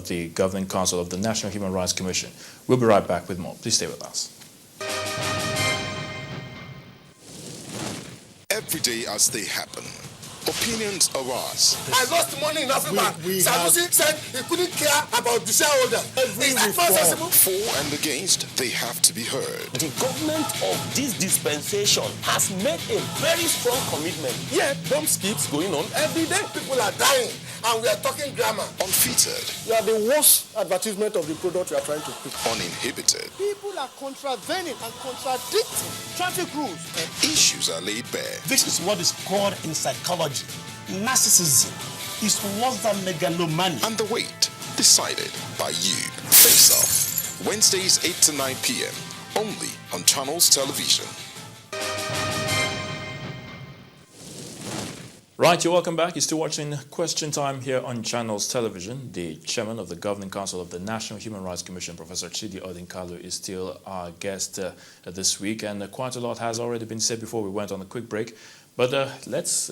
of the Governing Council of the National Human Rights Commission. We'll be right back with more. Please stay with us. Every day as they happen, opinions arise. I lost money in Africa. Sanusi said he couldn't care about the shareholders. Is that possible? For and against, they have to be heard. The government of this dispensation has made a very strong commitment. Yet, bomb skips going on every day. People are dying, and we are talking grammar. Unfiltered. You are the worst advertisement of the product you are trying to pick. Uninhibited. People are contravening and contradicting traffic rules. And issues are laid bare. This is what is called in psychology narcissism. Is worse than megalomania. And the weight decided by you. Face Off, Wednesdays 8 to 9 p.m. only on Channels Television. Right, you're welcome back. You're still watching Question Time here on Channels Television. The chairman of the Governing Council of the National Human Rights Commission, Professor Chidi Odinkalu, is still our guest this week, and quite a lot has already been said before we went on a quick break. But let's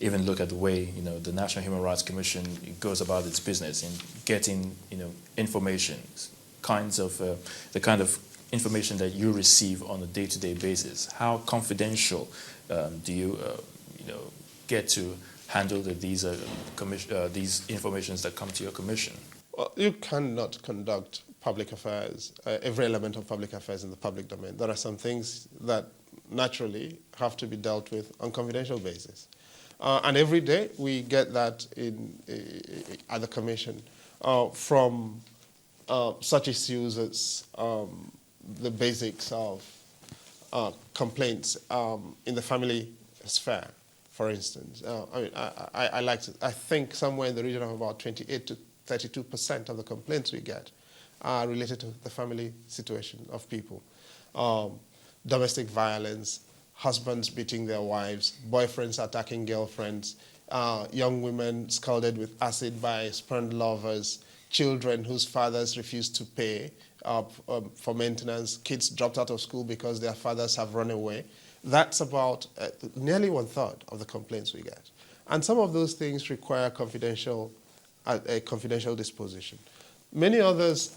even look at the way the National Human Rights Commission goes about its business in getting information, the kind of information that you receive on a day-to-day basis. How confidential do you get to handle these informations that come to your commission? Well, you cannot conduct public affairs, every element of public affairs in the public domain. There are some things that naturally have to be dealt with on confidential basis. And every day we get that at the commission from such issues as the basics of complaints in the family sphere. For instance, I think somewhere in the region of about 28 to 32% of the complaints we get are related to the family situation of people. Domestic violence, husbands beating their wives, boyfriends attacking girlfriends, young women scalded with acid by spurned lovers, children whose fathers refuse to pay for maintenance, kids dropped out of school because their fathers have run away. That's about nearly 1/3 of the complaints we get. And some of those things require a confidential disposition. Many others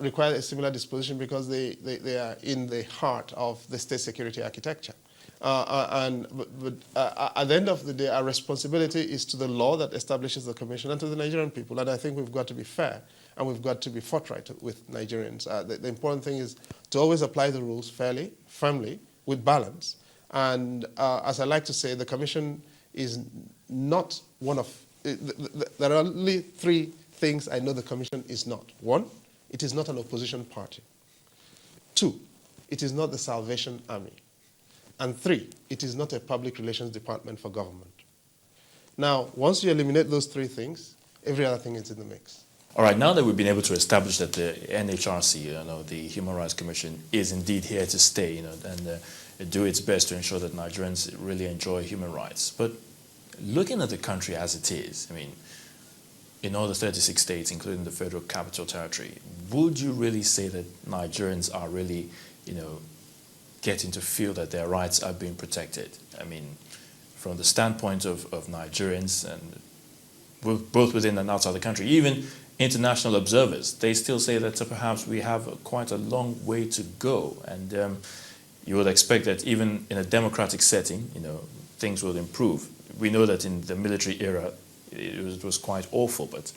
require a similar disposition because they are in the heart of the state security architecture. But at the end of the day, our responsibility is to the law that establishes the commission and to the Nigerian people. And I think we've got to be fair and we've got to be forthright with Nigerians. The important thing is to always apply the rules fairly, firmly, with balance. And as I like to say, the commission is not one of... There are only 3 things I know the commission is not. 1, it is not an opposition party. 2, it is not the Salvation Army. And 3, it is not a public relations department for government. Now, once you eliminate those 3 things, every other thing is in the mix. All right, now that we've been able to establish that the NHRC, the Human Rights Commission, is indeed here to stay, and do its best to ensure that Nigerians really enjoy human rights. But looking at the country as it is, in all the 36 states, including the Federal Capital Territory, would you really say that Nigerians are really, getting to feel that their rights are being protected? From the standpoint of Nigerians, and both within and outside the country, even international observers, they still say that perhaps we have quite a long way to go. And you would expect that even in a democratic setting, things will improve. We know that in the military era, it was quite awful, but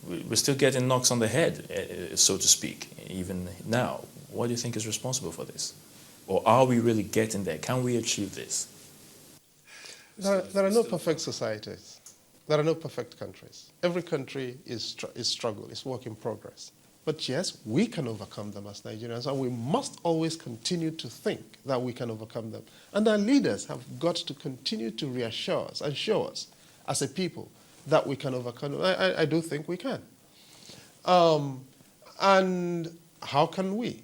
we're still getting knocks on the head, so to speak, even now. What do you think is responsible for this? Or are we really getting there? Can we achieve this? There are no perfect societies. There are no perfect countries. Every country is struggle, is work in progress. But yes, we can overcome them as Nigerians, and we must always continue to think that we can overcome them. And our leaders have got to continue to reassure us and show us as a people that we can overcome them. I do think we can. And how can we?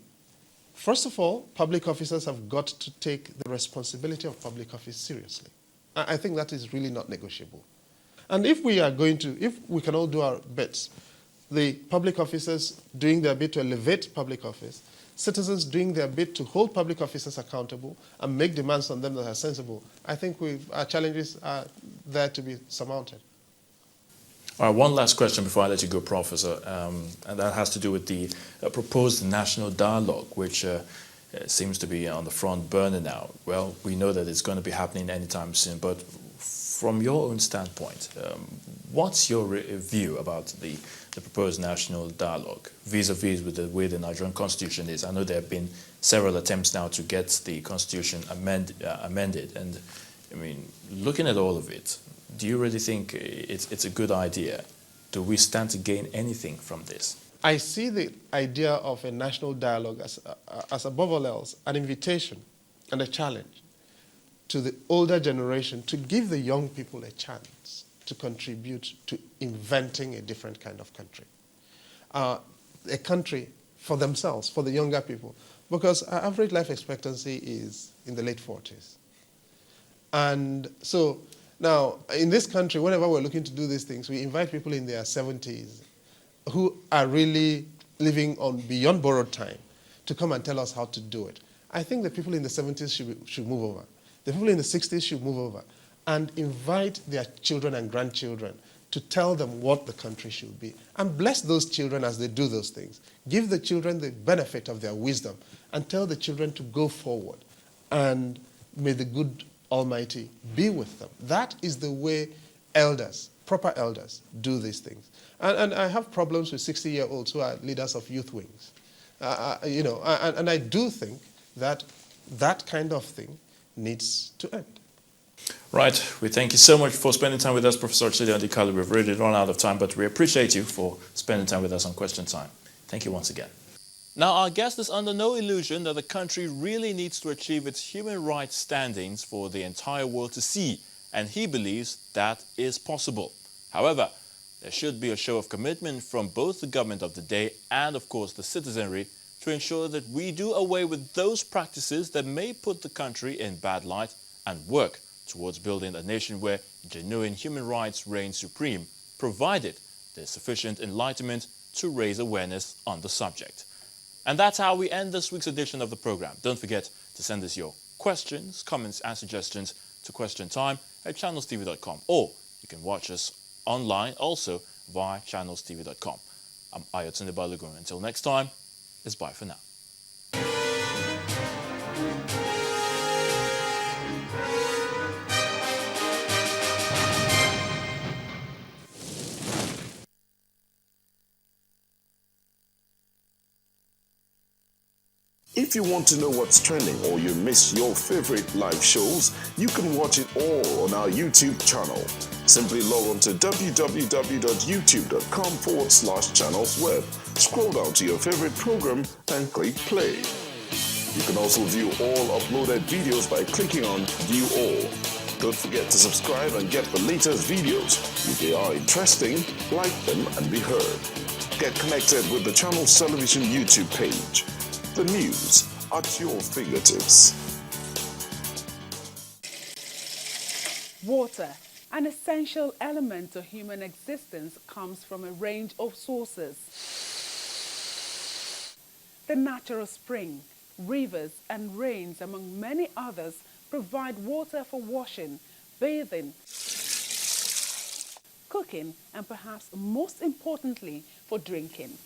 First of all, public officers have got to take the responsibility of public office seriously. I think that is really not negotiable. And if we can all do our bits, the public officers doing their bit to elevate public office, citizens doing their bit to hold public officers accountable and make demands on them that are sensible, I think our challenges are there to be surmounted. All right, one last question before I let you go, Professor, and that has to do with the proposed national dialogue, which seems to be on the front burner now. Well, we know that it's going to be happening anytime soon, but from your own standpoint, what's your view about the proposed national dialogue vis-a-vis with the way the Nigerian constitution is? I know there have been several attempts now to get the constitution amended, and I mean, looking at all of it, do you really think it's a good idea? Do we stand to gain anything from this? I see the idea of a national dialogue as above all else, an invitation and a challenge to the older generation to give the young people a chance to contribute to inventing a different kind of country. A country for themselves, for the younger people, because our average life expectancy is in the late 40s. And so now, in this country, whenever we're looking to do these things, we invite people in their 70s who are really living on beyond borrowed time to come and tell us how to do it. I think the people in the 70s should move over. The people in the 60s should move over and invite their children and grandchildren to tell them what the country should be. And bless those children as they do those things. Give the children the benefit of their wisdom and tell the children to go forward. And may the good Almighty be with them. That is the way elders, proper elders, do these things. And I have problems with 60-year-olds who are leaders of youth wings. And I do think that that kind of thing needs to end. Right. We thank you so much for spending time with us, Professor Chidi Adikale. We've really run out of time, but we appreciate you for spending time with us on Question Time. Thank you once again. Now, our guest is under no illusion that the country really needs to achieve its human rights standings for the entire world to see, and he believes that is possible. However, there should be a show of commitment from both the government of the day and, of course, the citizenry to ensure that we do away with those practices that may put the country in bad light and work towards building a nation where genuine human rights reign supreme, provided there's sufficient enlightenment to raise awareness on the subject. And that's how we end this week's edition of the program. Don't forget to send us your questions, comments and suggestions to questiontime@channelstv.com, or you can watch us online also via channelstv.com. I'm Ayotunde Balogun. Until next time, it's bye for now. If you want to know what's trending or you miss your favorite live shows, you can watch it all on our YouTube channel. Simply log on to www.youtube.com/channelsweb. Scroll down to your favorite program and click play. You can also view all uploaded videos by clicking on View All. Don't forget to subscribe and get the latest videos. If they are interesting, like them and be heard. Get connected with the Channels Television YouTube page. The news at your fingertips. Water, an essential element to human existence, comes from a range of sources. The natural spring, rivers and rains, among many others, provide water for washing, bathing, cooking, and perhaps most importantly, for drinking.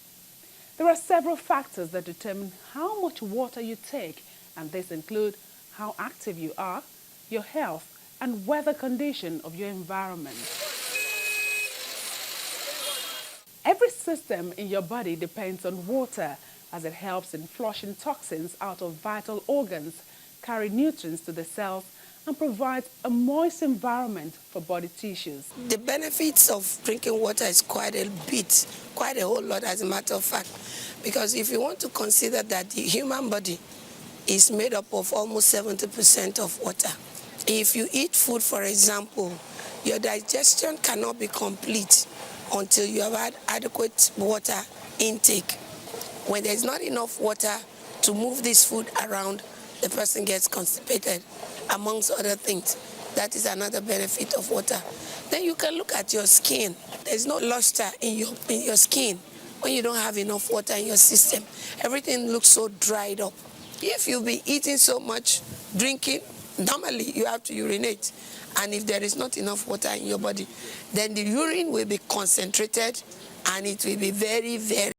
There are several factors that determine how much water you take, and these include how active you are, your health, and weather condition of your environment. Every system in your body depends on water, as it helps in flushing toxins out of vital organs, carry nutrients to the cells, and provides a moist environment for body tissues. The benefits of drinking water is quite a whole lot, as a matter of fact, because if you want to consider that the human body is made up of almost 70% of water. If you eat food, for example, your digestion cannot be complete until you have had adequate water intake. When there's not enough water to move this food around, the person gets constipated, amongst other things. That is another benefit of water. Then you can look at your skin. There's no luster in your skin when you don't have enough water in your system. Everything looks so dried up. If you've been eating so much, drinking, normally you have to urinate. And if there is not enough water in your body, then the urine will be concentrated and it will be very, very